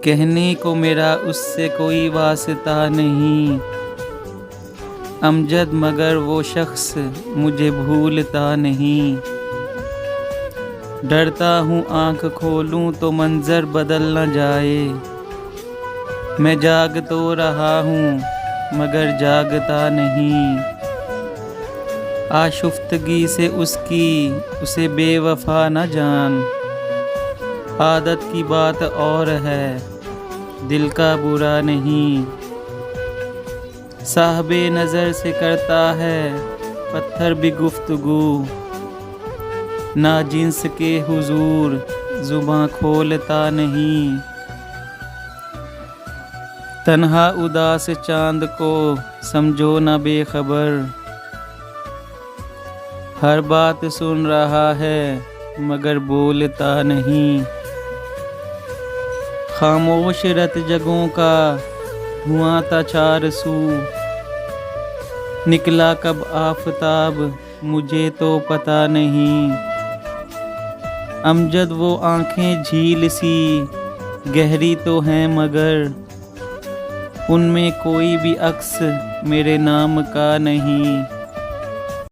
कहने को मेरा उससे कोई वास्ता नहीं। अमजद मगर वो शख्स मुझे भूलता नहीं। डरता हूँ आँख खोलूँ तो मंज़र बदल न जाए। मैं जाग तो रहा हूँ मगर जागता नहीं। आशुफ्तगी से उसकी उसे बेवफा न जान। आदत की बात और है दिल का बुरा नहीं। साहबे नज़र से करता है पत्थर भी गुफ्तगू। ना जिन्स के हुजूर जुबां खोलता नहीं। तन्हा उदास चांद को समझो न बेखबर। हर बात सुन रहा है मगर बोलता नहीं। खामोश रत जगों का धुआं था चार सू। निकला कब आफताब मुझे तो पता नहीं। अमजद वो आंखें झील सी गहरी तो हैं मगर उनमें कोई भी अक्स मेरे नाम का नहीं।